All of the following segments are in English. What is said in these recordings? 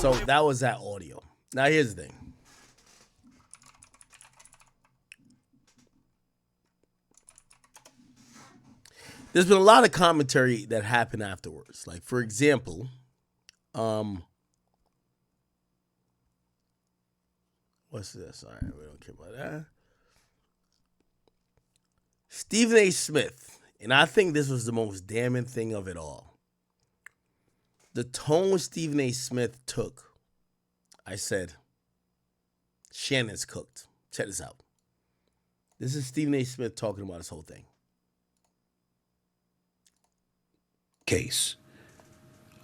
So that was that audio. Now here's the thing. There's been a lot of commentary that happened afterwards. Like, for example, what's this? All right, we don't care about that. Stephen A. Smith, and I think this was the most damning thing of it all. The tone Stephen A. Smith took, I said, Shannon's cooked. Check this out. This is Stephen A. Smith talking about this whole thing. Case,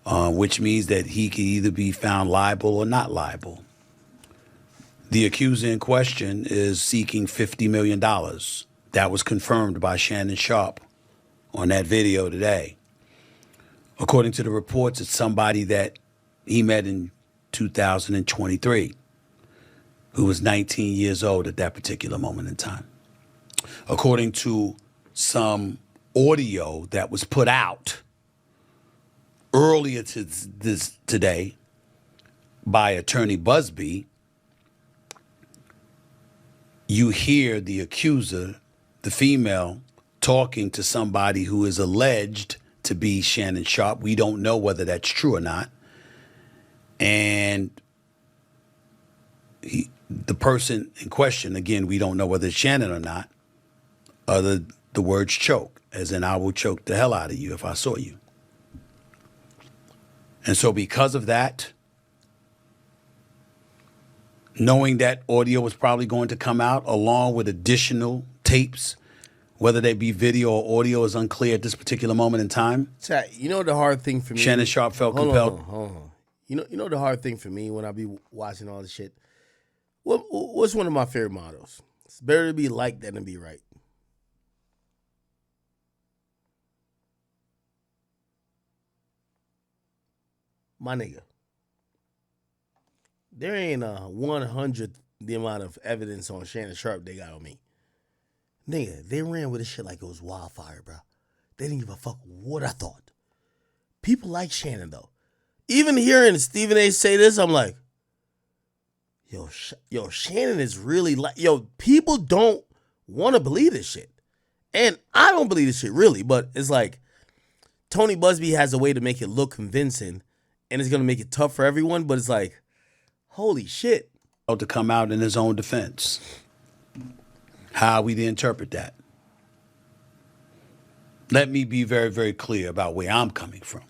which means that he can either be found liable or not liable. The accuser in question is seeking $50 million. That was confirmed by Shannon Sharpe on that video today. According to the reports, it's somebody that he met in 2023, who was 19 years old at that particular moment in time. According to some audio that was put out earlier today by attorney Busby, you hear the accuser, the female, talking to somebody who is alleged to be Shannon Sharpe. We don't know whether that's true or not. And the person in question, again, we don't know whether it's Shannon or not, other the words choke, as in I will choke the hell out of you if I saw you. And so because of that, knowing that audio was probably going to come out along with additional tapes, whether they be video or audio is unclear at this particular moment in time. Chat, you know the hard thing for me? Shannon Sharpe felt compelled. Hold on. You know the hard thing for me when I be watching all this shit? What's one of my favorite mottos? It's better to be liked than to be right. My nigga, there ain't a 100th the amount of evidence on Shannon Sharpe they got on me. Nigga, they ran with this shit like it was wildfire, bro. They didn't give a fuck what I thought. People like Shannon, though. Even hearing Stephen A. say this, I'm like, yo, Shannon is really like, people don't want to believe this shit. And I don't believe this shit, really, but it's like, Tony Busby has a way to make it look convincing, and it's going to make it tough for everyone, but it's like, holy shit. To come out in his own defense. How we interpret that. Let me be very, very clear about where I'm coming from.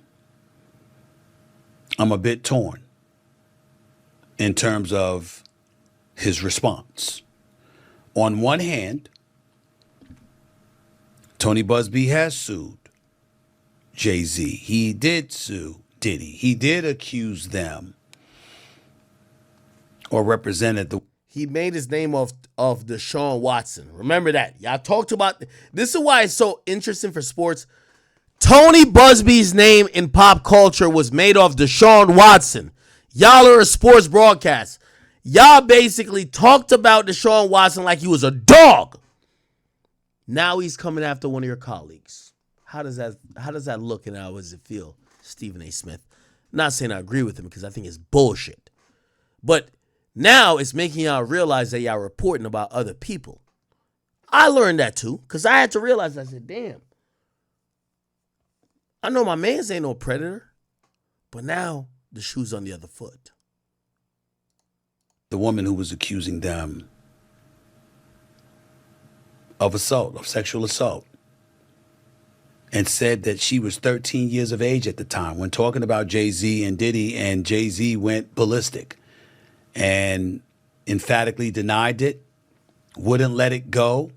I'm a bit torn in terms of his response. On one hand, Tony Busby has sued Jay-Z. He did sue Diddy. He did accuse them or represented the... He made his name of Deshaun Watson. Remember that. Y'all talked about... This is why it's so interesting for sports. Tony Busby's name in pop culture was made off Deshaun Watson. Y'all are a sports broadcast. Y'all basically talked about Deshaun Watson like he was a dog. Now he's coming after one of your colleagues. How does that look and how does it feel, Stephen A. Smith? I'm not saying I agree with him because I think it's bullshit. But now it's making y'all realize that y'all reporting about other people. I learned that too because I had to realize, I said, damn. I know my man's ain't no predator, but now the shoe's on the other foot. The woman who was accusing them of assault, of sexual assault, and said that she was 13 years of age at the time when talking about Jay-Z and Diddy, and Jay-Z went ballistic and emphatically denied it, wouldn't let it go.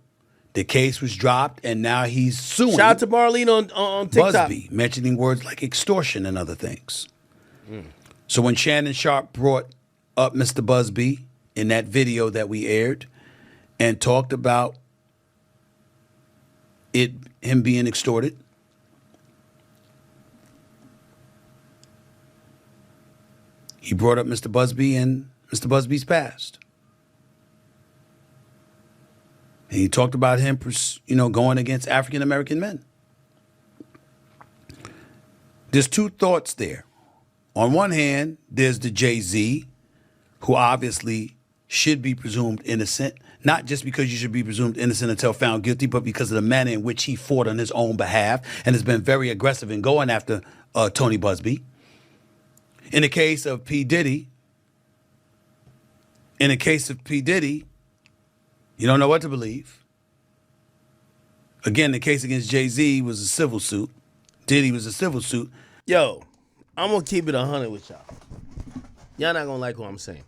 The case was dropped, and now he's suing. Shout out to Marlene on TikTok. Busby, mentioning words like extortion and other things. So when Shannon Sharpe brought up Mr. Busby in that video that we aired and talked about him being extorted, he brought up Mr. Busby and Mr. Busby's past. And he talked about him, going against African-American men. There's two thoughts there. On one hand, there's the Jay-Z, who obviously should be presumed innocent, not just because you should be presumed innocent until found guilty, but because of the manner in which he fought on his own behalf and has been very aggressive in going after Tony Busby. In the case of P. Diddy, you don't know what to believe. Again, the case against Jay-Z was a civil suit. Diddy was a civil suit. Yo, I'm going to keep it 100 with y'all. Y'all not going to like what I'm saying.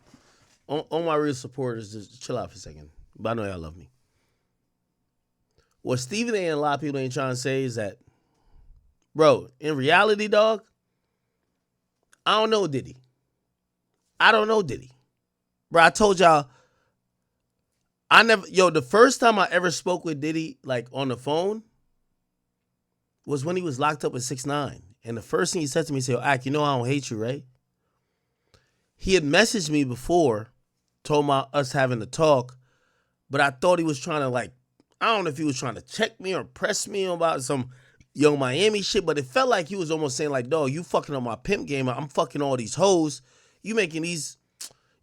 On my real supporters, just chill out for a second. But I know y'all love me. What Stephen A. and a lot of people ain't trying to say is that, bro, in reality, dog, I don't know Diddy. Bro, I told y'all, the first time I ever spoke with Diddy, like, on the phone, was when he was locked up at 6ix9ine. And the first thing he said to me, he said, Ak, you know I don't hate you, right? He had messaged me before, told me us having a talk, but I thought he was trying to, like, I don't know if he was trying to check me or press me about some Young Miami shit, but it felt like he was almost saying, like, dog, you fucking on my pimp game. I'm fucking all these hoes. You making these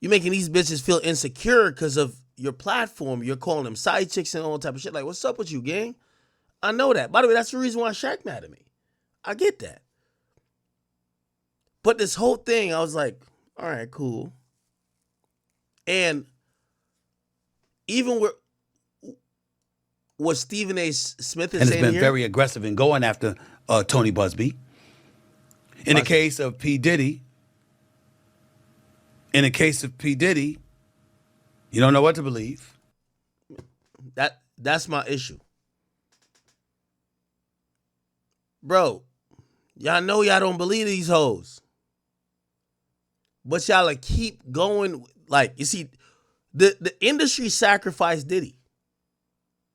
bitches feel insecure because of your platform. You're calling them side chicks and all type of shit. Like, what's up with you, gang? I know that. By the way, that's the reason why Shaq mad at me. I get that. But this whole thing, I was like, all right, cool. And even what Stephen A. Smith is saying here. And has been very aggressive in going after Tony Busby. In the case of P. Diddy, you don't know what to believe. That's my issue. Bro, y'all know y'all don't believe these hoes. But y'all keep going. Like, you see, the industry sacrificed Diddy.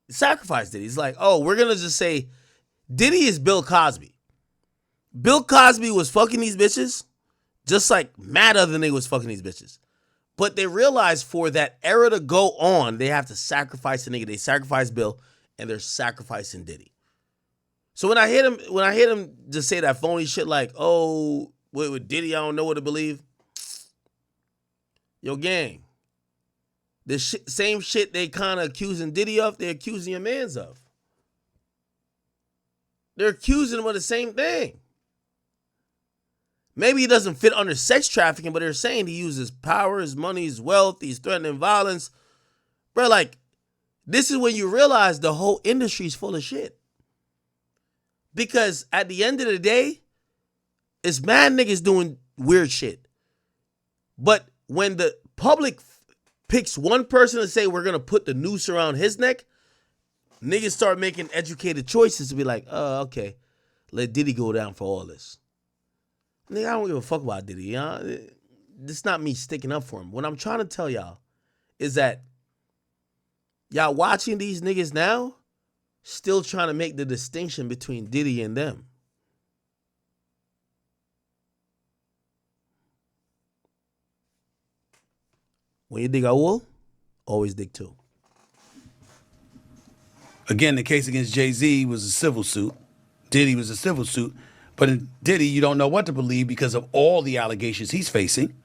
It's like, oh, we're going to just say Diddy is Bill Cosby. Bill Cosby was fucking these bitches just like mad other than they was fucking these bitches. But they realized for that era to go on, they have to sacrifice a nigga. They sacrifice Bill and they're sacrificing Diddy. So when I hear him just say that phony shit like, oh, with Diddy, I don't know what to believe. Yo, gang, the same shit they kind of accusing Diddy of, they're accusing your mans of. They're accusing him of the same thing. Maybe he doesn't fit under sex trafficking, but they're saying he uses power, his money, his wealth, he's threatening violence. Bro, like, this is when you realize the whole industry's full of shit. Because at the end of the day, it's mad niggas doing weird shit. But when the public picks one person to say we're going to put the noose around his neck, niggas start making educated choices to be like, oh, okay, let Diddy go down for all this. Nigga, I don't give a fuck about Diddy. You know? This is not me sticking up for him. What I'm trying to tell y'all is that y'all watching these niggas now still trying to make the distinction between Diddy and them. When you dig a hole, always dig two. Again, the case against Jay-Z was a civil suit. Diddy was a civil suit. But in Diddy, you don't know what to believe because of all the allegations he's facing.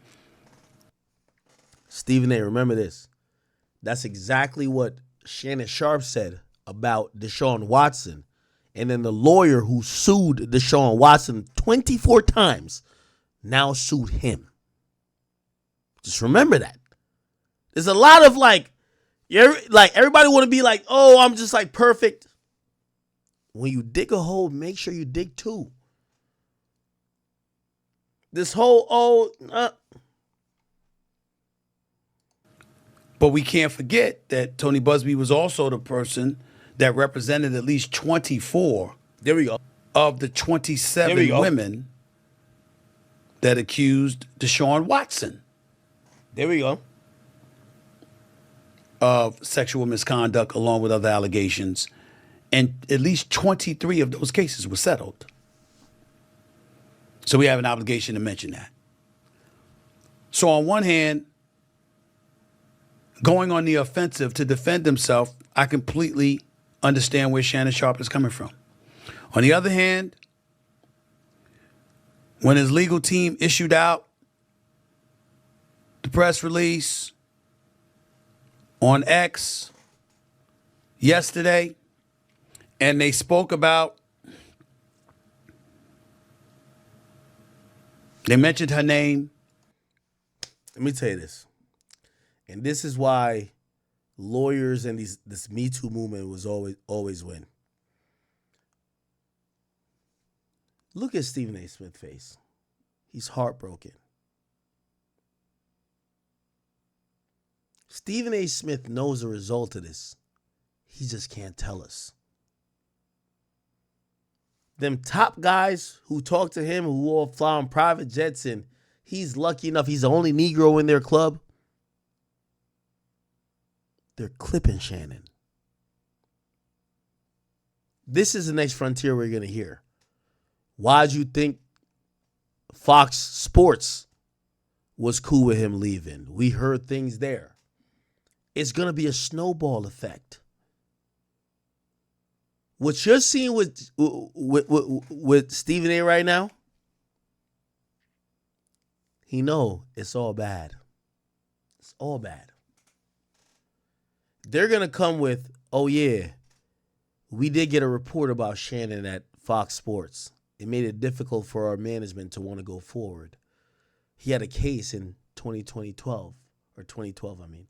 Stephen A., remember this. That's exactly what Shannon Sharpe said about Deshaun Watson. And then the lawyer who sued Deshaun Watson 24 times now sued him. Just remember that. There's a lot of everybody want to be like, oh, I'm just like perfect. When you dig a hole, make sure you dig two. This whole, But we can't forget that Tony Busby was also the person that represented at least 24 there we go. of the 27 women that accused Deshaun Watson. There we go. Of sexual misconduct along with other allegations. And at least 23 of those cases were settled. So we have an obligation to mention that. So on one hand, going on the offensive to defend himself, I completely understand where Shannon Sharpe is coming from. On the other hand, When his legal team issued out the press release on X yesterday, and they spoke about, they mentioned her name. Let me tell you this. And this is why lawyers and this Me Too movement was always win. Look at Stephen A. Smith's face. He's heartbroken. Stephen A. Smith knows the result of this. He just can't tell us. Them top guys who talk to him, who all fly on private jets, and he's lucky enough, he's the only Negro in their club. They're clipping Shannon. This is the next frontier we're going to hear. Why'd you think Fox Sports was cool with him leaving? We heard things there. It's going to be a snowball effect. What you're seeing with Stephen A. right now, he know it's all bad. It's all bad. They're going to come with, oh yeah, we did get a report about Shannon at Fox Sports. It made it difficult for our management to want to go forward. He had a case in 2012, or 2012, I mean.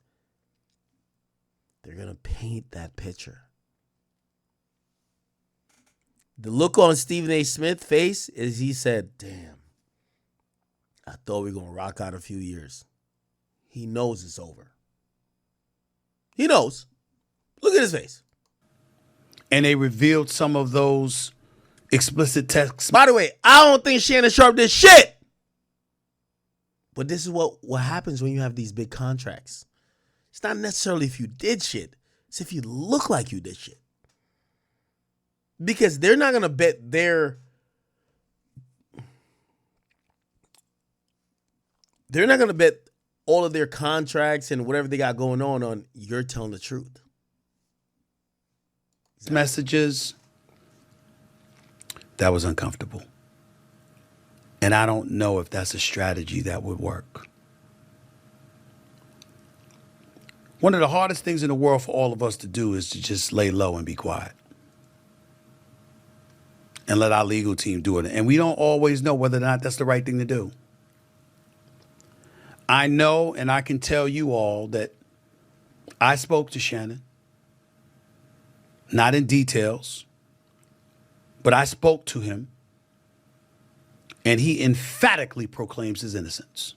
They're going to paint that picture. The look on Stephen A. Smith's face is he said, damn, I thought we were going to rock out a few years. He knows it's over. He knows. Look at his face. And they revealed some of those explicit texts. By the way, I don't think Shannon Sharpe did shit. But this is what happens when you have these big contracts. It's not necessarily if you did shit. It's if you look like you did shit. Because they're not going to bet they're not going to bet all of their contracts and whatever they got going on you're telling the truth. Messages. That was uncomfortable. And I don't know if that's a strategy that would work. One of the hardest things in the world for all of us to do is to just lay low and be quiet. And let our legal team do it. And we don't always know whether or not that's the right thing to do. I know, and I can tell you all, that I spoke to Shannon. Not in details, but I spoke to him. And he emphatically proclaims his innocence.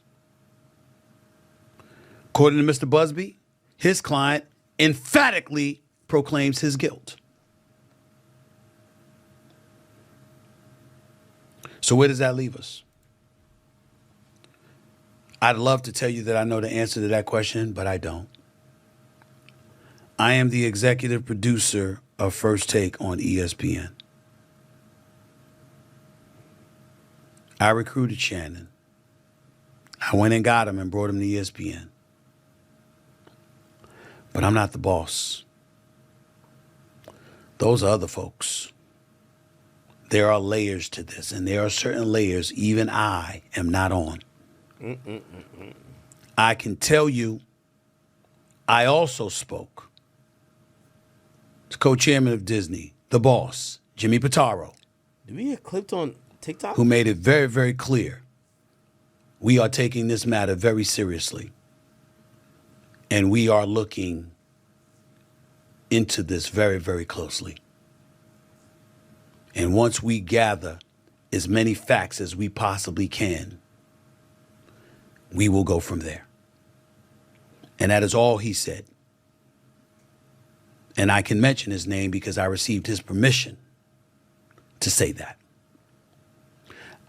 According to Mr. Busby, his client emphatically proclaims his guilt. So where does that leave us? I'd love to tell you that I know the answer to that question, but I don't. I am the executive producer of First Take on ESPN. I recruited Shannon. I went and got him and brought him to ESPN. But I'm not the boss. Those are other folks. There are layers to this, and there are certain layers even I am not on. I can tell you, I also spoke to co-chairman of Disney, the boss, Jimmy Pitaro. Did we get clipped on TikTok? Who made it very, very clear. We are taking this matter very seriously. And we are looking into this very, very closely. And once we gather as many facts as we possibly can, we will go from there. And that is all he said. And I can mention his name because I received his permission to say that.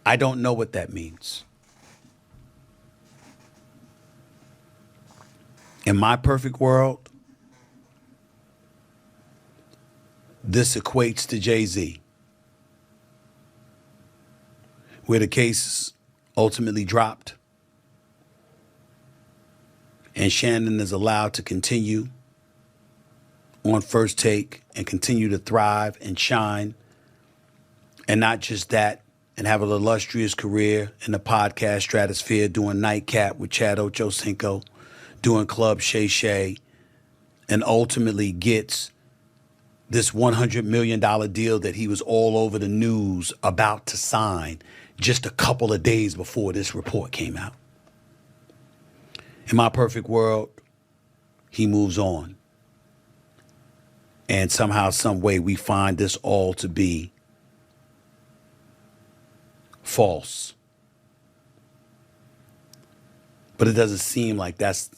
I don't know what that means. In my perfect world, this equates to Jay-Z, where the case ultimately dropped and Shannon is allowed to continue on First Take and continue to thrive and shine. And not just that, and have an illustrious career in the podcast stratosphere, doing Nightcap with Chad Ochocinco, doing Club Shay Shay, and ultimately gets this $100 million deal that he was all over the news about to sign just a couple of days before this report came out. In my perfect world, he moves on. And somehow, some way, we find this all to be false. But it doesn't seem like that's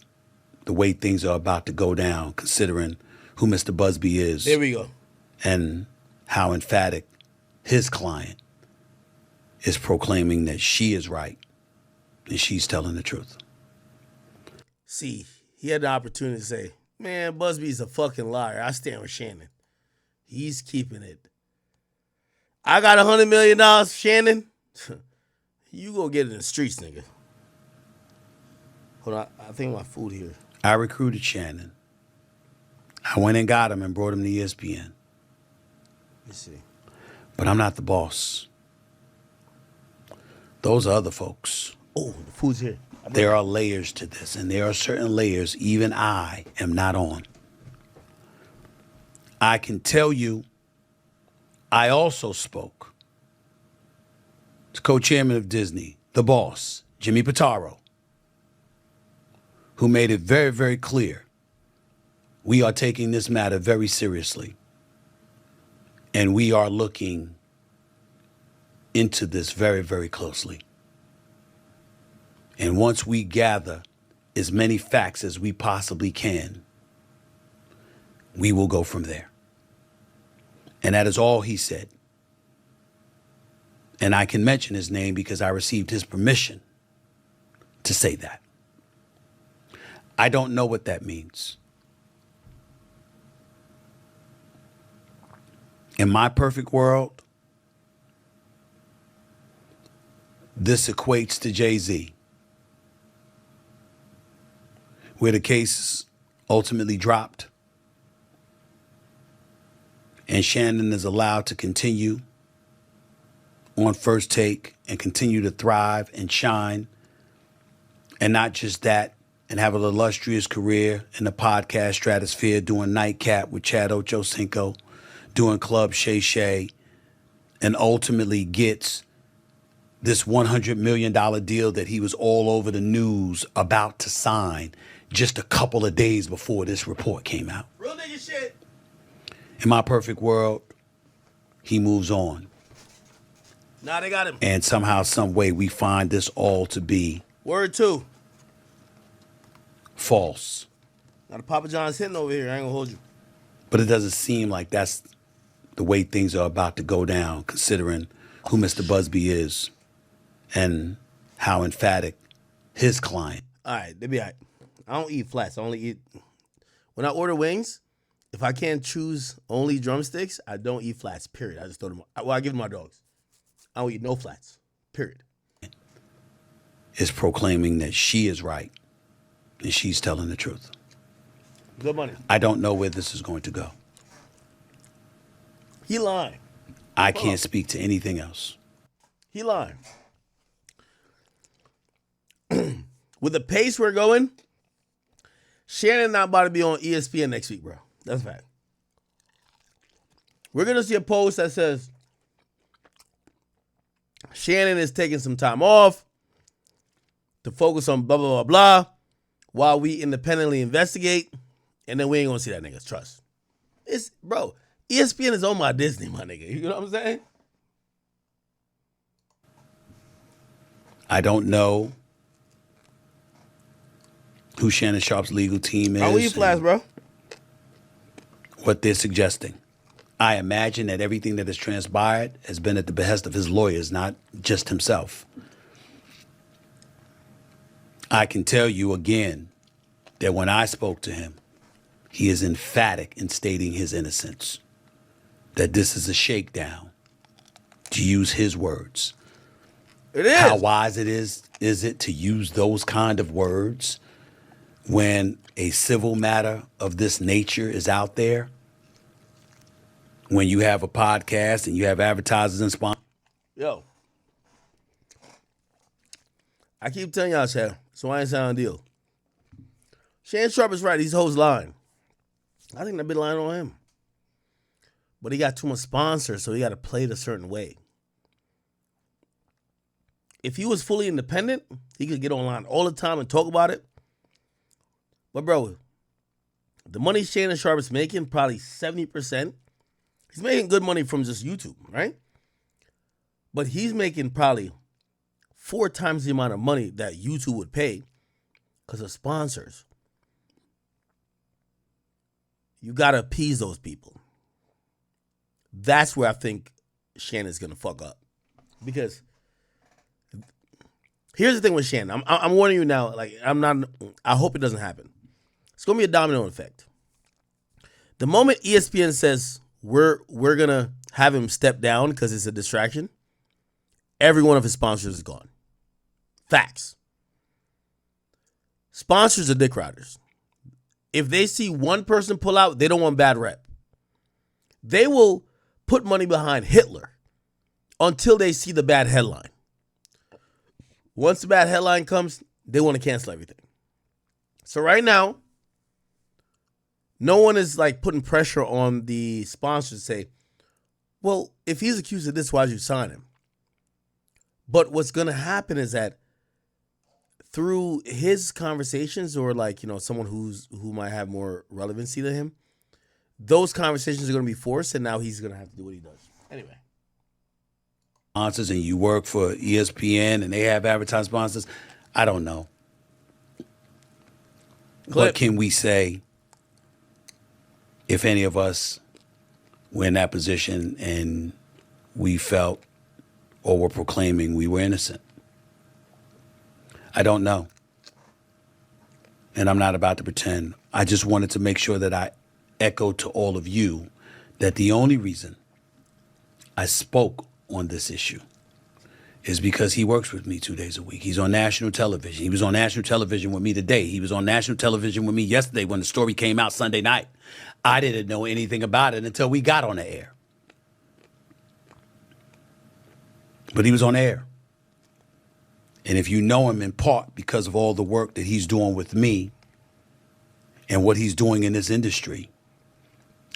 the way things are about to go down, considering who Mr. Busby is. There we go. And how emphatic his client is proclaiming that she is right and she's telling the truth. See, he had the opportunity to say, man, Busby's a fucking liar. I stand with Shannon. He's keeping it. I got $100 million, Shannon. You go get it in the streets, nigga. Hold on, I think my food here. I recruited Shannon. I went and got him and brought him to ESPN. Let me see. But I'm not the boss. Those are other folks. Oh, the food's here. There are layers to this, and there are certain layers even I am not on. I can tell you, I also spoke to co-chairman of Disney, the boss, Jimmy Pitaro, who made it very, very clear we are taking this matter very seriously, and we are looking into this very, very closely. And once we gather as many facts as we possibly can, we will go from there. And that is all he said. And I can mention his name because I received his permission to say that. I don't know what that means. In my perfect world, this equates to Jay-Z, where the case ultimately dropped and Shannon is allowed to continue on First Take and continue to thrive and shine. And not just that, and have an illustrious career in the podcast stratosphere, doing Nightcap with Chad Ochocinco, doing Club Shay Shay, and ultimately gets this $100 million deal that he was all over the news about to sign just a couple of days before this report came out. Real nigga shit. In my perfect world, he moves on. Nah, they got him. And somehow, some way, we find this all to be Word two. false. Now the Papa John's hitting over here. I ain't gonna hold you. But it doesn't seem like that's the way things are about to go down, considering who Mr. Busby is and how emphatic his client. All right, they be all right. I don't eat flats. I only eat... When I order wings, if I can't choose only drumsticks, I don't eat flats, period. I just throw them... Well, I give them to my dogs. I don't eat no flats, period. Is proclaiming that she is right and she's telling the truth. Good money. I don't know where this is going to go. He lying. I can't speak to anything else. He lying. With the pace we're going, Shannon not about to be on ESPN next week, bro. That's a fact. We're going to see a post that says Shannon is taking some time off to focus on blah, blah, blah, blah, while we independently investigate, and then we ain't going to see that nigga. Trust. It's, bro, ESPN is on my Disney, my nigga. You know what I'm saying? I don't know who Shannon Sharpe's legal team is. How eat flats, bro? What they're suggesting. I imagine that everything that has transpired has been at the behest of his lawyers, not just himself. I can tell you again that when I spoke to him, he is emphatic in stating his innocence, that this is a shakedown, to use his words. It is. How wise is it to use those kind of words when a civil matter of this nature is out there? When you have a podcast and you have advertisers and sponsors? Yo, I keep telling y'all, Shannon, so I ain't saying deal. Shannon Sharpe is right. These hoes lying. I think they've been lying on him. But he got too much sponsors, so he got to play it a certain way. If he was fully independent, he could get online all the time and talk about it. But, bro, the money Shannon Sharpe is making, probably 70%. He's making good money from just YouTube, right? But he's making probably 4 times the amount of money that YouTube would pay because of sponsors. You got to appease those people. That's where I think Shannon's going to fuck up. Because here's the thing with Shannon. I'm warning you now. Like, I hope it doesn't happen. It's going to be a domino effect. The moment ESPN says we're going to have him step down because it's a distraction, every one of his sponsors is gone. Facts. Sponsors are dick riders. If they see one person pull out, they don't want bad rep. They will put money behind Hitler until they see the bad headline. Once the bad headline comes, they want to cancel everything. So right now, no one is like putting pressure on the sponsors to say, well, if he's accused of this, why did you sign him? But what's going to happen is that through his conversations or like, you know, someone who might have more relevancy to him, those conversations are going to be forced, and now he's going to have to do what he does. Anyway. Sponsors, and you work for ESPN and they have advertising sponsors. I don't know. What can we say if any of us were in that position and we felt or were proclaiming we were innocent? I don't know. And I'm not about to pretend. I just wanted to make sure that I echoed to all of you that the only reason I spoke on this issue is because he works with me 2 days a week. He's on national television. He was on national television with me today. He was on national television with me yesterday when the story came out Sunday night. I didn't know anything about it until we got on the air. But he was on air. And if you know him in part because of all the work that he's doing with me and what he's doing in this industry,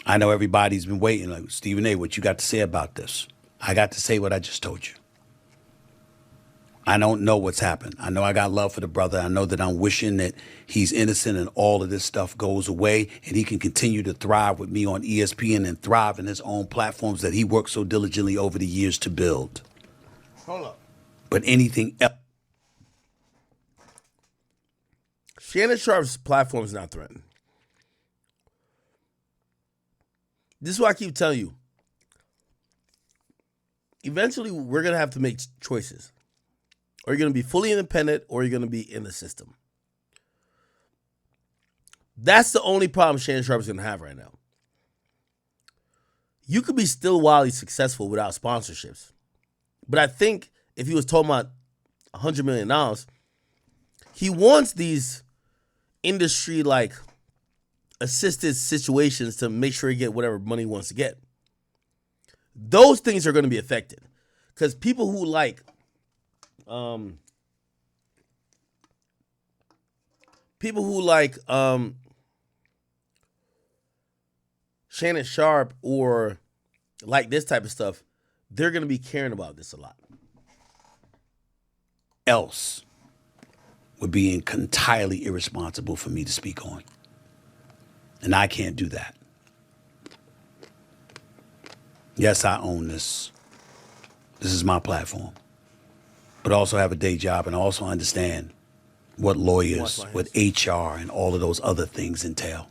I know everybody's been waiting, like, Stephen A., what you got to say about this? I got to say what I just told you. I don't know what's happened. I know I got love for the brother. I know that I'm wishing that he's innocent and all of this stuff goes away and he can continue to thrive with me on ESPN and thrive in his own platforms that he worked so diligently over the years to build. Hold up. But anything else? Shannon Sharpe's platform is not threatened. This is what I keep telling you. Eventually, we're going to have to make choices. Or you're going to be fully independent or you're going to be in the system. That's the only problem Shannon Sharpe is going to have right now. You could be still wildly successful without sponsorships. But I think if he was talking about $100 million, he wants these industry like assisted situations to make sure he get whatever money he wants to get. Those things are going to be affected because people who like Shannon Sharpe or like this type of stuff, they're going to be caring about this a lot. Else would be entirely irresponsible for me to speak on. And I can't do that. Yes, I own this. This is my platform. But I also have a day job and I also understand what lawyers, what HR, and all of those other things entail.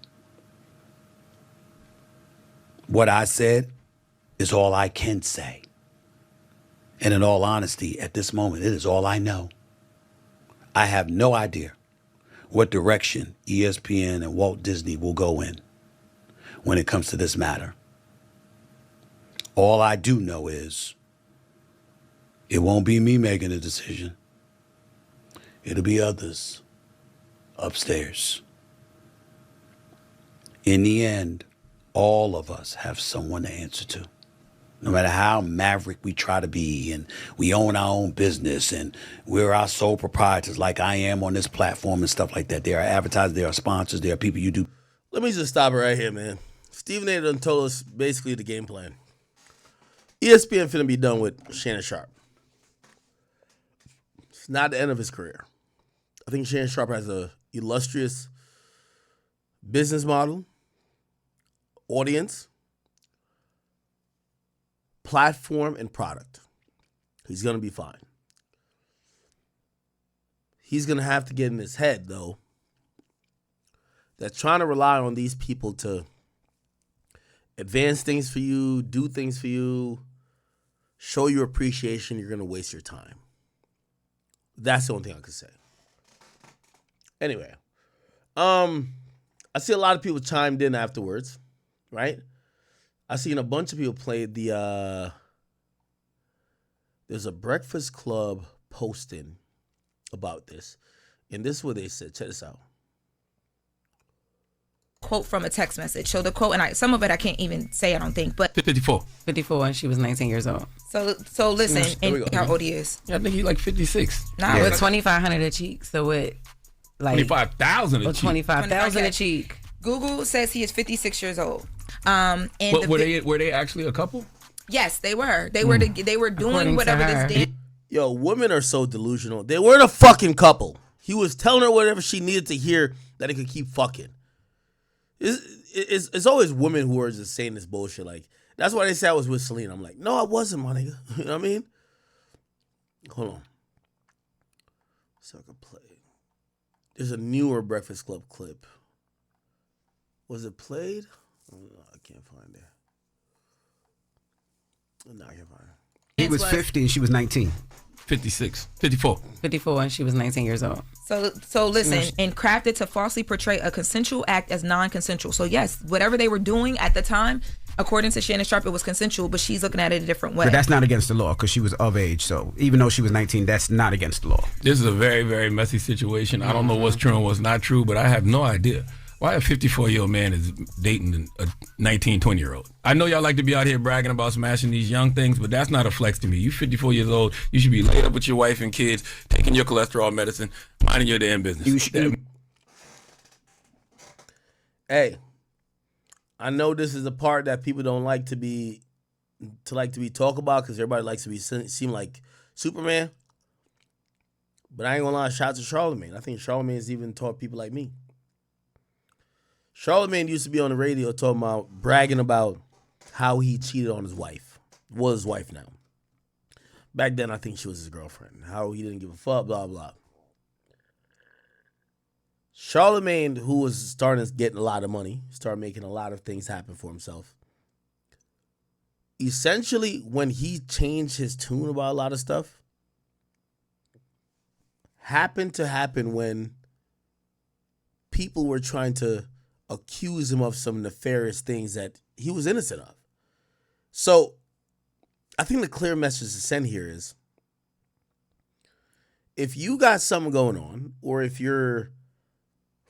What I said is all I can say. And in all honesty, at this moment, it is all I know. I have no idea what direction ESPN and Walt Disney will go in when it comes to this matter. All I do know is it won't be me making a decision. It'll be others upstairs. In the end, all of us have someone to answer to. No matter how maverick we try to be, and we own our own business, and we're our sole proprietors like I am on this platform and stuff like that. There are advertisers, there are sponsors, there are people you do. Let me just stop it right here, man. Stephen A. done told us basically the game plan. ESPN finna be done with Shannon Sharpe. It's not the end of his career. I think Shannon Sharpe has a illustrious business model, audience, platform, and product. He's going to be fine. He's going to have to get in his head, though, that trying to rely on these people to advance things for you, do things for you, show your appreciation, you're going to waste your time. That's the only thing I could say. Anyway, I see a lot of people chimed in afterwards, right? I seen a bunch of people play the, there's a Breakfast Club posting about this. And this is what they said. Check this out. Quote from a text message. So the quote, and some of it I can't even say, I don't think, but 54. 54, and she was 19 years old. So listen, and how old he is. Yeah, I think he's like 56. Nah, With 2,500 a cheek, so what? Like 25,000 a or cheek. 25,000 a cheek. Google says he is 56 years old. But were they actually a couple? Yes, they were. They were doing According whatever to her. this did. Yo, women are so delusional. They weren't a fucking couple. He was telling her whatever she needed to hear that he could keep fucking. It's always women who are just saying this bullshit. Like, that's why they said I was with Selena. I'm like, no, I wasn't, my nigga. You know what I mean? Hold on. So I can play. There's a newer Breakfast Club clip. Was it played? Oh, no, I can't find it. No, I can't find it. He was 50 and she was 19. 56. 54. 54, and she was 19 years old. So listen, and crafted to falsely portray a consensual act as non-consensual. So yes, whatever they were doing at the time, according to Shannon Sharpe, it was consensual, but she's looking at it a different way. But that's not against the law because she was of age. So even though she was 19, that's not against the law. This is a very, very messy situation. I don't know what's true and what's not true, but I have no idea why a 54-year-old man is dating a 19, 20-year-old. I know y'all like to be out here bragging about smashing these young things, but that's not a flex to me. You 54 years old, you should be laid up with your wife and kids, taking your cholesterol medicine, minding your damn business. You should. Hey, I know this is a part that people don't like to be talked about because everybody likes to be seem like Superman. But I ain't gonna lie, shout out to Charlamagne. I think Charlamagne's even taught people like me. Charlamagne used to be on the radio talking about, bragging about how he cheated on his wife. Well, his wife now. Back then, I think she was his girlfriend. How he didn't give a fuck, blah, blah. Charlamagne, who was starting to get a lot of money, started making a lot of things happen for himself. Essentially, when he changed his tune about a lot of stuff, happened to happen when people were trying to accuse him of some nefarious things that he was innocent of. So I think the clear message to send here is, if you got something going on, or if you're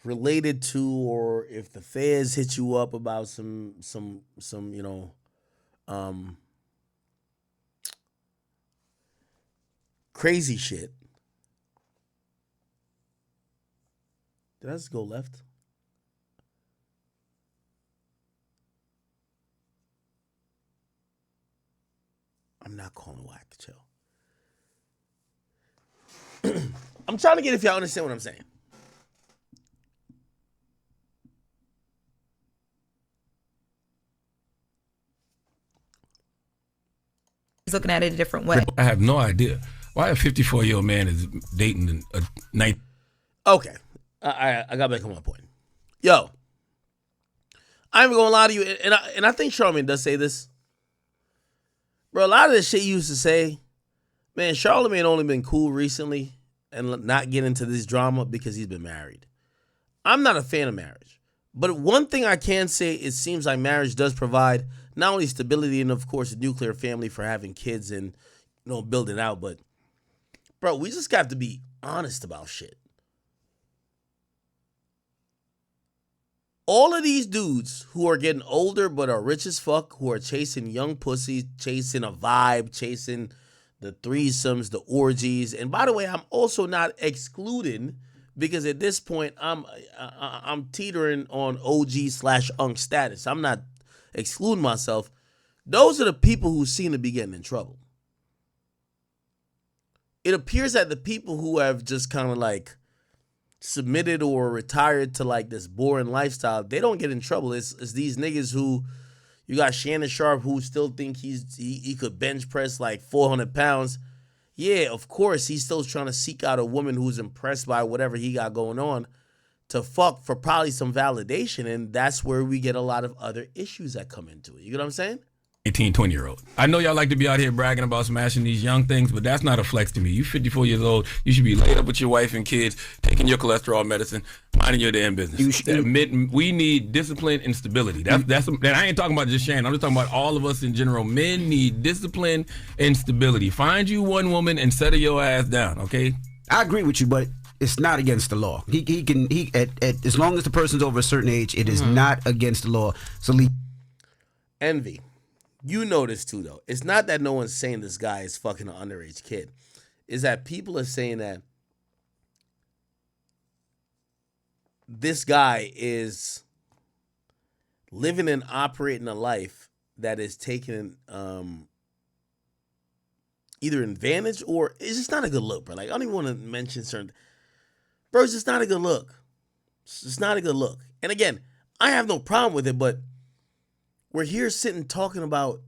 related to, or if the feds hit you up about some you know, crazy shit. Did I just go left? I'm not calling whack, chill. I'm trying to get if y'all understand what I'm saying. He's looking at it a different way. I have no idea why a 54-year-old man is dating a 19. Okay, I got back on my point. Yo, I'm gonna lie to you, and I think Charlamagne does say this. Bro, a lot of the shit you used to say, man, Charlamagne only been cool recently and not get into this drama because he's been married. I'm not a fan of marriage. But one thing I can say, it seems like marriage does provide not only stability and, of course, a nuclear family for having kids and, you know, build it out. But, bro, we just got to be honest about shit. all of these dudes who are getting older but are rich as fuck, who are chasing young pussies, chasing a vibe, chasing the threesomes, the orgies. And by the way, I'm also not excluding, because at this point I'm teetering on OG/unk status. I'm not excluding myself. Those are the people who seem to be getting in trouble. It appears that the people who have just kind of like submitted or retired to like this boring lifestyle, they don't get in trouble. It's these niggas who, you got Shannon Sharpe, who still think he could bench press like 400 pounds. Yeah, of course, he's still trying to seek out a woman who's impressed by whatever he got going on to fuck for probably some validation. And that's where we get a lot of other issues that come into it. You get what I'm saying? 18, 20-year-old. I know y'all like to be out here bragging about smashing these young things, but that's not a flex to me. You 54 years old. You should be laid up with your wife and kids, taking your cholesterol medicine, minding your damn business. We need discipline and stability. That's. And I ain't talking about just Shannon. I'm just talking about all of us in general. Men need discipline and stability. Find you one woman and settle your ass down, okay? I agree with you, but it's not against the law. He can as long as the person's over a certain age, it is not against the law. So Envy. You know this too, though. It's not that no one's saying this guy is fucking an underage kid. It's that people are saying that this guy is living and operating a life that is taking either advantage, or it's just not a good look, bro. Like, I don't even want to mention certain. Bro, it's just not a good look. It's just not a good look. And again, I have no problem with it, but we're here sitting talking about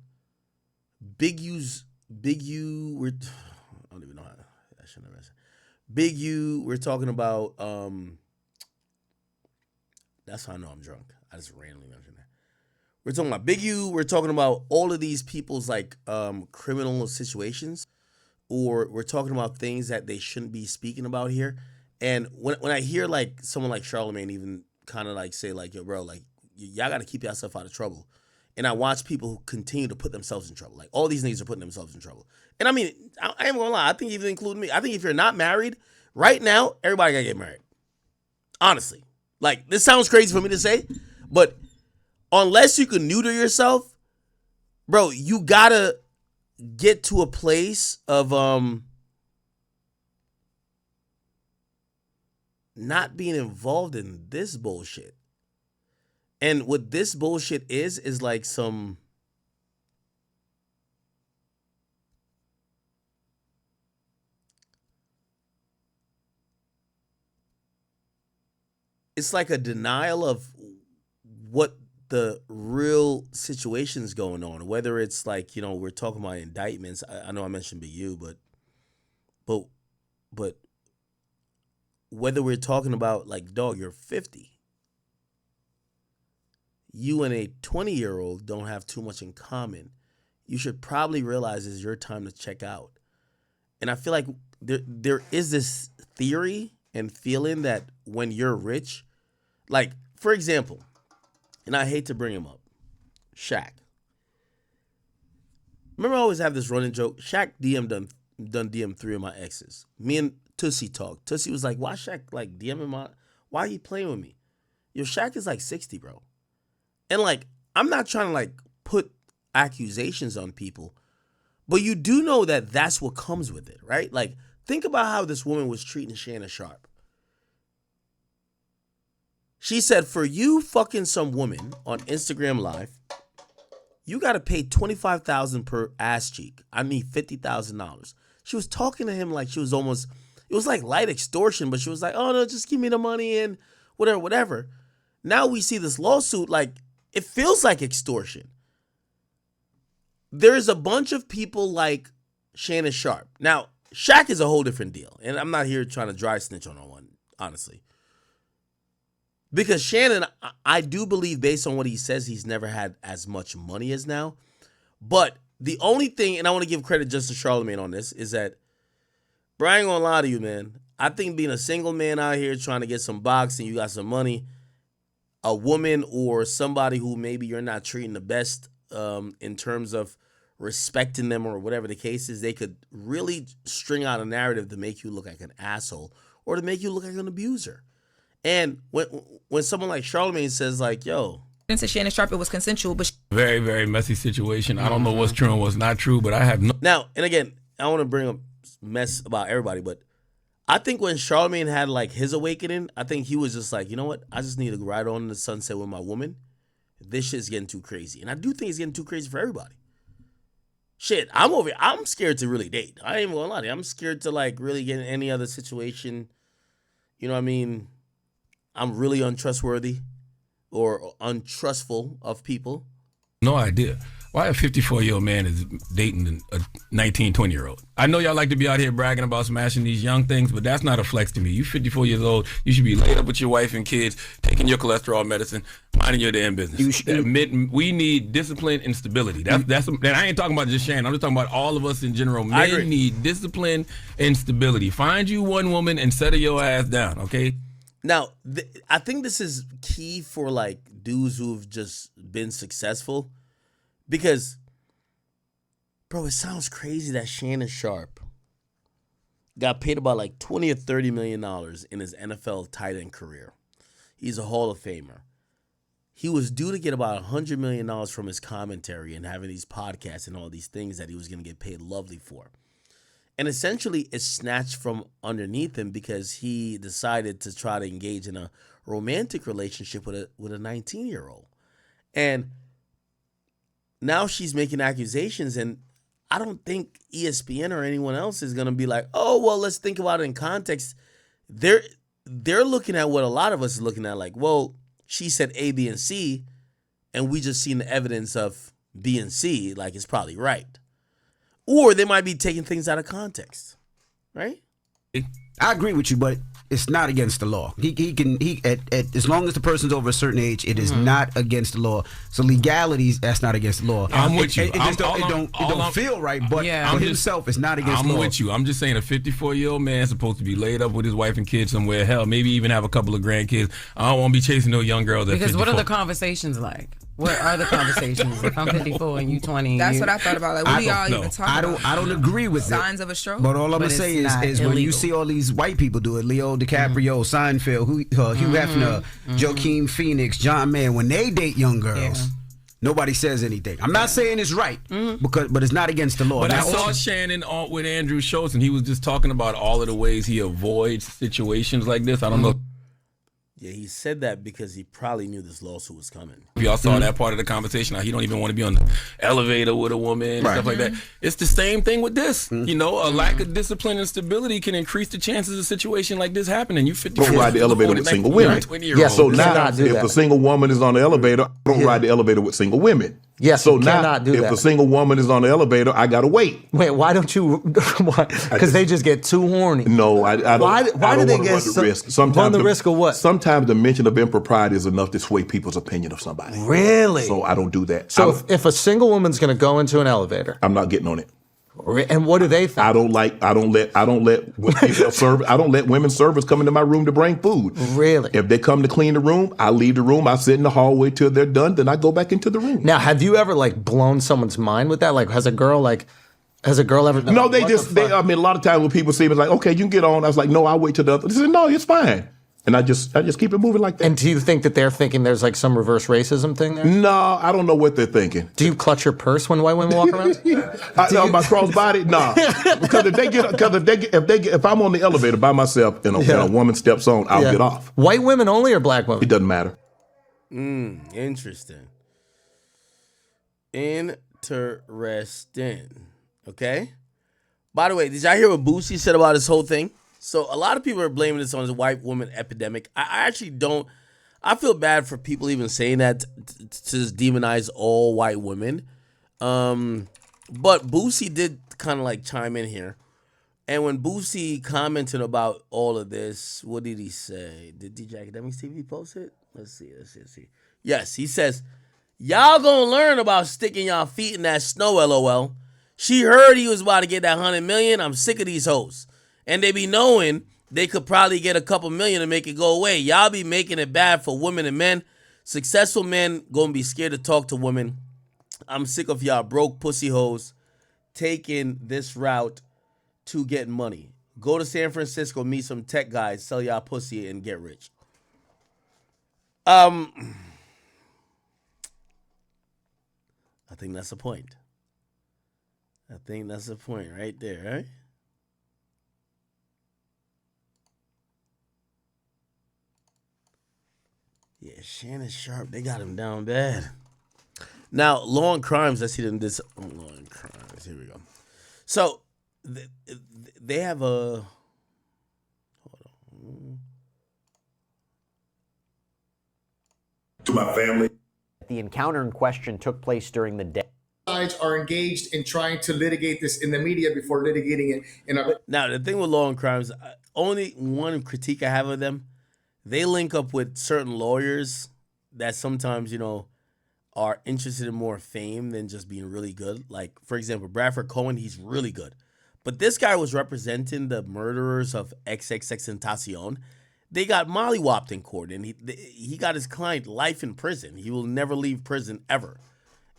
Big U. I don't even know how. I shouldn't have said Big U. We're talking about. That's how I know I'm drunk. I just randomly mentioned that. We're talking about Big U. We're talking about all of these people's like criminal situations, or we're talking about things that they shouldn't be speaking about here. And when I hear like someone like Charlamagne even kind of like say like, yo, bro, like y'all got to keep yourself out of trouble. And I watch people who continue to put themselves in trouble. Like, all these niggas are putting themselves in trouble. And I mean, I ain't gonna lie. I think even including me. I think if you're not married, right now, everybody gotta get married. Honestly. Like, this sounds crazy for me to say, but unless you can neuter yourself, bro, you gotta get to a place of not being involved in this bullshit. And what this bullshit is like some it's like a denial of what the real situation's going on. Whether it's like, you know, we're talking about indictments. I know I mentioned Big U, but whether we're talking about like, dog, you're 50. You and a 20-year-old don't have too much in common. You should probably realize it's your time to check out. And I feel like there is this theory and feeling that when you're rich, like, for example, and I hate to bring him up, Shaq. Remember, I always have this running joke. Shaq done DM 3 of my exes. Me and Tussie talked. Tussie was like, why Shaq like DMing why are you playing with me? Yo, Shaq is like 60, bro. And like, I'm not trying to like put accusations on people, but you do know that that's what comes with it, right? Like, think about how this woman was treating Shannon Sharpe. She said, for you fucking some woman on Instagram Live, you got to pay $25,000 per ass cheek. I mean, $50,000. She was talking to him like she was almost, it was like light extortion, but she was like, oh no, just give me the money and whatever. Now we see this lawsuit, like, it feels like extortion. There's a bunch of people like Shannon Sharpe. Now, Shaq is a whole different deal. And I'm not here trying to dry snitch on no one, honestly. Because Shannon, I do believe, based on what he says, he's never had as much money as now. But the only thing, and I want to give credit just to Charlamagne on this, is that, bro, I ain't gonna lie to you, man. I think being a single man out here trying to get some boxing, you got some money, a woman or somebody who maybe you're not treating the best in terms of respecting them or whatever the case is, they could really string out a narrative to make you look like an asshole or to make you look like an abuser. And when someone like Charlamagne says like, "Yo," To Shannon Sharpe, it was consensual, but Very, very messy situation. I don't know what's true and what's not true, but I have no. now and again, I want to bring up mess about everybody, but I think when Charlamagne had like his awakening, I think he was just like, you know what? I just need to ride on in the sunset with my woman. This shit's getting too crazy, and I do think it's getting too crazy for everybody. Shit, I'm scared to really date. I ain't even gonna lie to you. I'm scared to like really get in any other situation. You know what I mean? I'm really untrustworthy or untrustful of people. No idea why a 54-year-old man is dating a 19, 20-year-old. I know y'all like to be out here bragging about smashing these young things, but that's not a flex to me. You 54 years old, you should be laid up with your wife and kids, taking your cholesterol medicine, minding your damn business. We need discipline and stability. That's. And I ain't talking about just Shannon. I'm just talking about all of us in general. Men need discipline and stability. Find you one woman and settle your ass down, okay? Now, I think this is key for like dudes who've just been successful. Because, bro, it sounds crazy that Shannon Sharpe got paid about like $20 or $30 million in his NFL tight end career. He's a Hall of Famer. He was due to get about $100 million from his commentary and having these podcasts and all these things that he was going to get paid lovely for. And essentially, it's snatched from underneath him because he decided to try to engage in a romantic relationship with a 19-year-old. And now she's making accusations, and I don't think ESPN or anyone else is going to be like, oh, well, let's think about it in context. They're looking at what a lot of us are looking at, like, well, she said A, B, and C, and we just seen the evidence of B and C, like it's probably right. Or they might be taking things out of context, right? I agree with you, but it's not against the law. He can as long as the person's over a certain age, it is not against the law. So legalities, that's not against the law. I'm with you. It don't feel right, but for himself, it's not against the law. I'm with you. I'm just saying a 54-year-old man is supposed to be laid up with his wife and kids somewhere. Hell, maybe even have a couple of grandkids. I don't want to be chasing no young girls. Because what are the conversations like? What are the conversations? If I'm 54 and you 20. That's what I thought about. Like, what do y'all even talk about? I don't agree with signs of a stroke. But all I'm gonna say is when you see all these white people do it, Leo DiCaprio, Seinfeld, Hugh Hefner, Joaquin Phoenix, John Mayer, when they date young girls. Nobody says anything. I'm not saying it's right, but it's not against the law. But I saw Shannon with Andrew Schultz, and he was just talking about all of the ways he avoids situations like this. I don't know. Yeah, he said that because he probably knew this lawsuit was coming. Y'all saw that part of the conversation. How he don't even want to be on the elevator with a woman and stuff like that. It's the same thing with this. You know, a lack of discipline and stability can increase the chances of a situation like this happening. You 50. Don't ride the elevator with single women. Yeah, so now if the single woman is on the elevator, I don't ride the elevator with single women. Yes, so you now, cannot do if that. the single woman is on the elevator, I gotta wait. Wait, why don't you? Because they just get too horny. No, I don't. Why do they get run the risk? Sometimes run the risk of what? Sometimes the mention of impropriety is enough to sway people's opinion of somebody. Really? So I don't do that. So if a single woman's going to go into an elevator, I'm not getting on it. And what do they think? I don't let women servers come into my room to bring food. Really? If they come to clean the room, I leave the room. I sit in the hallway till they're done. Then I go back into the room. Now, have you ever like blown someone's mind with that? Like, has a girl ever? No, they just. I mean, a lot of times when people see me, it's like, okay, you can get on. I was like, no, I'll wait till the other. They said, no, it's fine. And I just keep it moving like that. And do you think that they're thinking there's like some reverse racism thing there? No, I don't know what they're thinking. Do you clutch your purse when white women walk around? My crossbody? Nah. Because if I'm on the elevator by myself and a woman steps on, I'll get off. White women only or black women? It doesn't matter. Interesting. Okay. By the way, did y'all hear what Boosie said about this whole thing? So a lot of people are blaming this on the white woman epidemic. I actually don't. I feel bad for people even saying that to just demonize all white women. But Boosie did kind of like chime in here. And when Boosie commented about all of this, what did he say? Did DJ Akademiks TV post it? Let's see. Yes, he says, y'all gonna learn about sticking y'all feet in that snow, LOL. She heard he was about to get that $100 million. I'm sick of these hoes. And they be knowing they could probably get a couple million to make it go away. Y'all be making it bad for women and men. Successful men gonna be scared to talk to women. I'm sick of y'all broke pussy hoes taking this route to get money. Go to San Francisco, meet some tech guys, sell y'all pussy, and get rich. I think that's the point. I think that's the point right there, right? Yeah, Shannon Sharpe, they got him down bad. Now, Law and Crimes, let's see them this. Law and Crimes, here we go. So, they have a. Hold on. To my family. The encounter in question took place during the day. Sides are engaged in trying to litigate this in the media before litigating it in a. Now, the thing with Law and Crimes, only one critique I have of them, they link up with certain lawyers that sometimes, are interested in more fame than just being really good. Like, for example, Bradford Cohen, he's really good. But this guy was representing the murderers of XXXTentacion. They got mollywopped in court, and he got his client life in prison. He will never leave prison ever.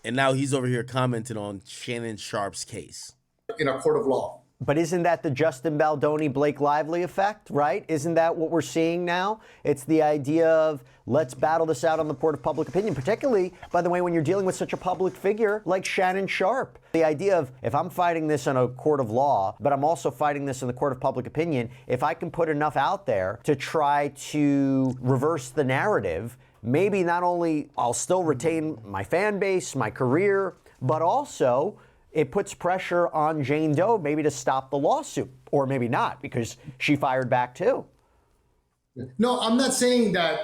And now he's over here commenting on Shannon Sharpe's case. In a court of law. But isn't that the Justin Baldoni, Blake Lively effect, right? Isn't that what we're seeing now? It's the idea of let's battle this out on the court of public opinion, particularly, by the way, when you're dealing with such a public figure like Shannon Sharpe. The idea of if I'm fighting this in a court of law, but I'm also fighting this in the court of public opinion, if I can put enough out there to try to reverse the narrative, maybe not only I'll still retain my fan base, my career, but also it puts pressure on Jane Doe maybe to stop the lawsuit, or maybe not, because she fired back too. No, I'm not saying that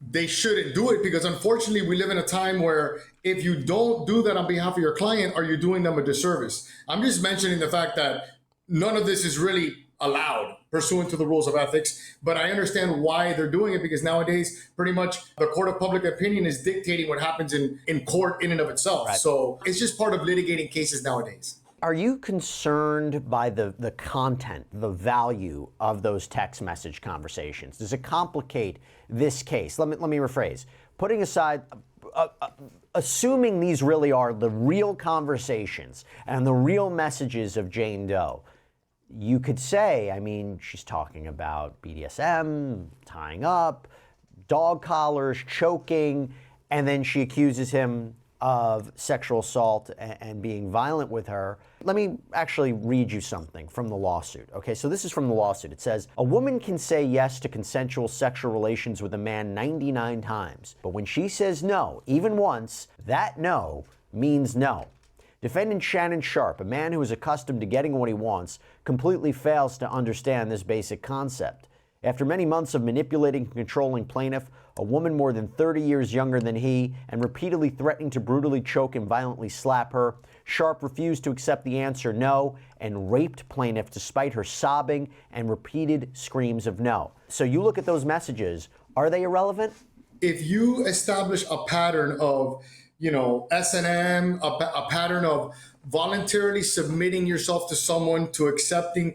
they shouldn't do it, because unfortunately we live in a time where if you don't do that on behalf of your client, are you doing them a disservice? I'm just mentioning the fact that none of this is really allowed pursuant to the rules of ethics, but I understand why they're doing it, because nowadays pretty much the court of public opinion is dictating what happens in court in and of itself. Right. So it's just part of litigating cases nowadays. Are you concerned by the content, the value of those text message conversations? Does it complicate this case? Let me rephrase. Putting aside, assuming these really are the real conversations and the real messages of Jane Doe, you could say, she's talking about BDSM, tying up, dog collars, choking, and then she accuses him of sexual assault and being violent with her. Let me actually read you something from the lawsuit. Okay, so this is from the lawsuit. It says, a woman can say yes to consensual sexual relations with a man 99 times, but when she says no, even once, that no means no. Defendant Shannon Sharpe, a man who is accustomed to getting what he wants, completely fails to understand this basic concept. After many months of manipulating and controlling plaintiff, a woman more than 30 years younger than he, and repeatedly threatening to brutally choke and violently slap her, Sharpe refused to accept the answer no and raped plaintiff despite her sobbing and repeated screams of no. So you look at those messages, are they irrelevant? If you establish a pattern of S&M, a pattern of voluntarily submitting yourself to someone, to accepting,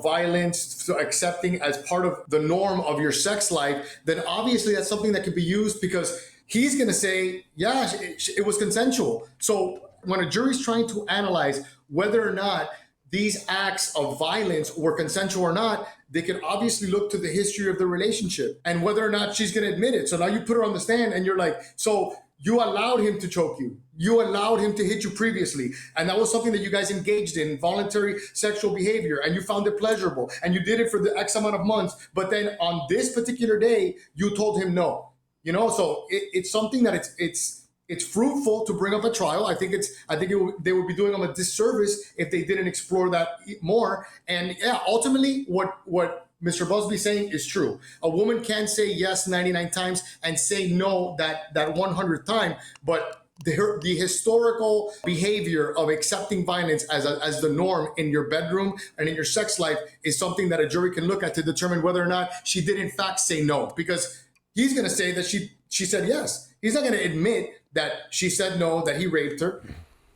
violence, to accepting as part of the norm of your sex life, then obviously that's something that can be used, because he's going to say, yeah, it was consensual. So when a jury's trying to analyze whether or not these acts of violence were consensual or not, they can obviously look to the history of the relationship and whether or not she's going to admit it. So now you put her on the stand and you're like, so you allowed him to choke you. You allowed him to hit you previously. And that was something that you guys engaged in, voluntary sexual behavior, and you found it pleasurable. And you did it for the X amount of months. But then on this particular day, you told him no. So it's something that it's fruitful to bring up a trial. I think they would be doing them a disservice if they didn't explore that more. And yeah, ultimately what Mr. Busby saying is true. A woman can say yes 99 times and say no that 100th time, but the historical behavior of accepting violence as the norm in your bedroom and in your sex life is something that a jury can look at to determine whether or not she did in fact say no, because he's going to say that she said yes. He's not going to admit that she said no, that he raped her.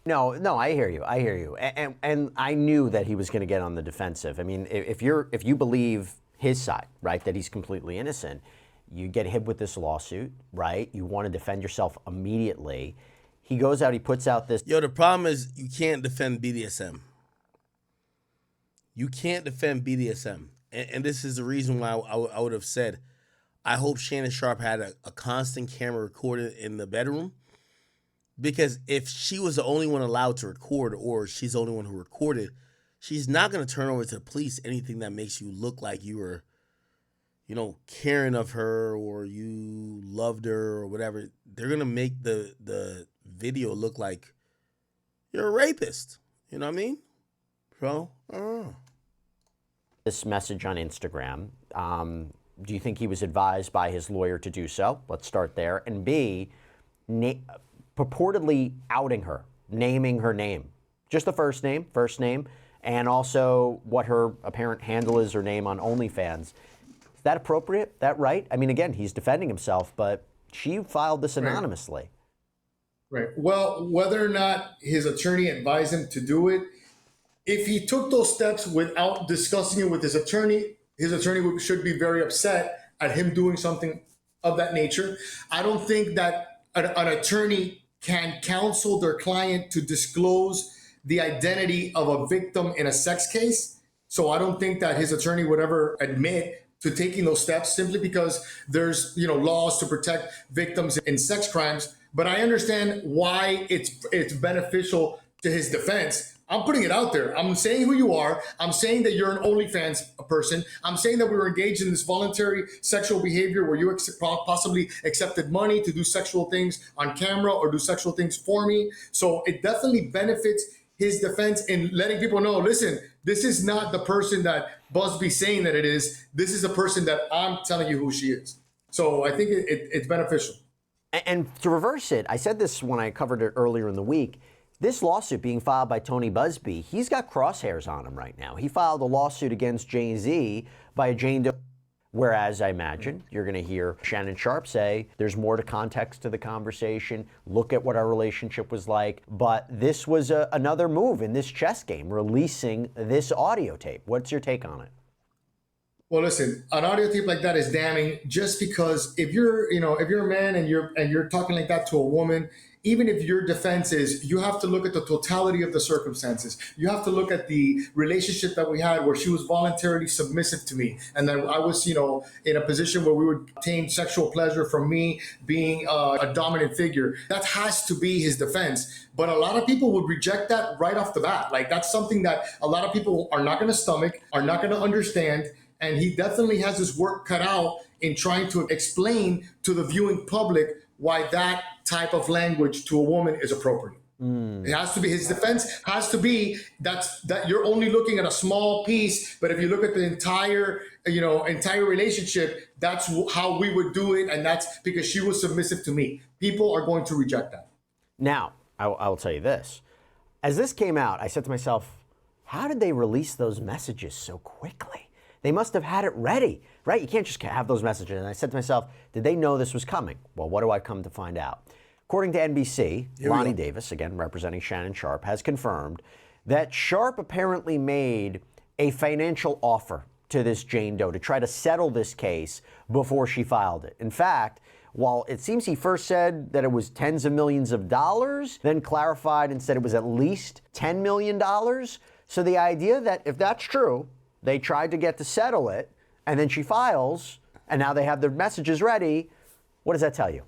No, I hear you. And I knew that he was going to get on the defensive. If you believe his side, right, that he's completely innocent, you get hit with this lawsuit, right? You want to defend yourself immediately. He goes out, he puts out this. The problem is you can't defend BDSM. You can't defend BDSM. And this is the reason why I would have said I hope Shannon Sharpe had a constant camera recorded in the bedroom, because if she was the only one allowed to record, or she's the only one who recorded, she's not going to turn over to the police anything that makes you look like you were, caring of her or you loved her or whatever. They're going to make the video look like you're a rapist. You know what I mean? So, I don't know. This message on Instagram, do you think he was advised by his lawyer to do so? Let's start there. And B, purportedly outing her, naming her name. Just the first name, and also what her apparent handle is or name on OnlyFans. Is that appropriate? That right? I mean, again, he's defending himself, but she filed this anonymously. Right. Well, whether or not his attorney advised him to do it, if he took those steps without discussing it with his attorney should be very upset at him doing something of that nature. I don't think that an attorney can counsel their client to disclose the identity of a victim in a sex case. So I don't think that his attorney would ever admit to taking those steps, simply because there's laws to protect victims in sex crimes. But I understand why it's beneficial to his defense. I'm putting it out there. I'm saying who you are. I'm saying that you're an OnlyFans person. I'm saying that we were engaged in this voluntary sexual behavior where you possibly accepted money to do sexual things on camera or do sexual things for me. So it definitely benefits his defense in letting people know, listen, this is not the person that Busby's saying that it is. This is the person that I'm telling you who she is. So I think it's beneficial. And to reverse it, I said this when I covered it earlier in the week. This lawsuit being filed by Tony Busby, he's got crosshairs on him right now. He filed a lawsuit against Jay-Z by a Jane Doe. Whereas I imagine you're going to hear Shannon Sharpe say there's more to context to the conversation. Look at what our relationship was like. But this was another move in this chess game, releasing this audio tape. What's your take on it? Well, listen, an audio tape like that is damning, just because if you're a man and you're talking like that to a woman, even if your defense is, you have to look at the totality of the circumstances. You have to look at the relationship that we had where she was voluntarily submissive to me. And then I was, in a position where we would obtain sexual pleasure from me being a dominant figure. That has to be his defense. But a lot of people would reject that right off the bat. Like, that's something that a lot of people are not going to stomach, are not going to understand. And he definitely has his work cut out in trying to explain to the viewing public why that type of language to a woman is appropriate. It has to be, his defense has to be that you're only looking at a small piece, but if you look at the entire relationship, that's how we would do it, and that's because she was submissive to me. People are going to reject that. Now, I'll tell you this. As this came out, I said to myself, how did they release those messages so quickly? They must have had it ready, right? You can't just have those messages. And I said to myself, did they know this was coming? Well, what do I come to find out? According to NBC, Lonnie Davis, again representing Shannon Sharpe, has confirmed that Sharpe apparently made a financial offer to this Jane Doe to try to settle this case before she filed it. In fact, while it seems he first said that it was tens of millions of dollars, then clarified and said it was at least $10 million. So the idea that if that's true, they tried to get to settle it, and then she files, and now they have their messages ready. What does that tell you?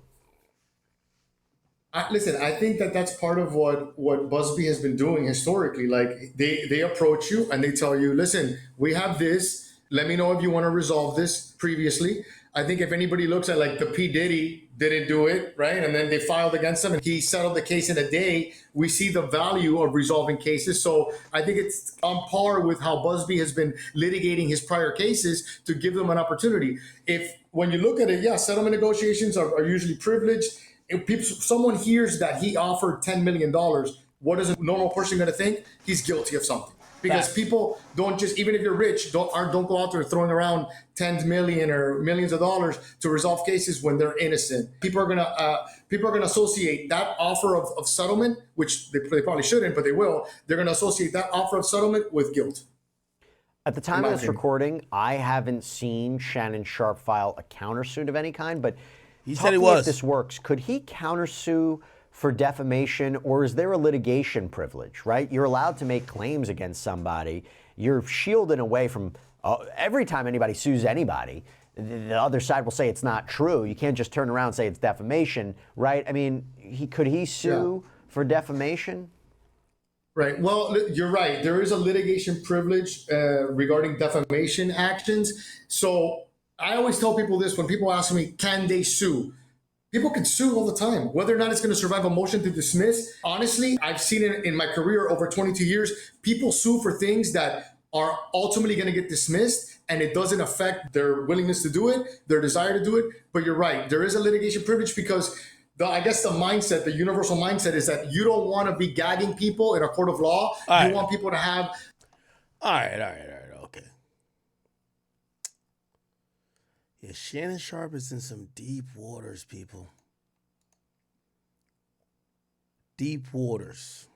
Listen, I think that's part of what Busby has been doing historically. Like, they approach you and they tell you, listen, we have this. Let me know if you want to resolve this previously. I think if anybody looks at, like, the P. Diddy didn't do it, right? And then they filed against him and he settled the case in a day. We see the value of resolving cases. So I think it's on par with how Busby has been litigating his prior cases to give them an opportunity. When you look at it, settlement negotiations are usually privileged. If someone hears that he offered $10 million, what is a normal person going to think? He's guilty of something. Because people don't just, even if you're rich, don't go out there throwing around $10 million or millions of dollars to resolve cases when they're innocent. People are gonna associate that offer of settlement, which they probably shouldn't, but they will. They're gonna associate that offer of settlement with guilt. At the time of this recording, I haven't seen Shannon Sharpe file a countersuit of any kind, but he said he was. If this works, could he countersue for defamation, or is there a litigation privilege, right? You're allowed to make claims against somebody. You're shielded away from every time anybody sues anybody, the other side will say it's not true. You can't just turn around and say it's defamation, right? I mean, could he sue for defamation? Right. Well, you're right. There is a litigation privilege regarding defamation actions. So I always tell people this when people ask me, can they sue? People can sue all the time. Whether or not it's going to survive a motion to dismiss, honestly, I've seen it in my career over 22 years. People sue for things that are ultimately going to get dismissed, and it doesn't affect their willingness to do it, their desire to do it. But you're right. There is a litigation privilege because I guess the mindset, the universal mindset is that you don't want to be gagging people in a court of law. You want people to have. All right. Okay. Yeah, Shannon Sharpe is in some deep waters, people. Deep waters.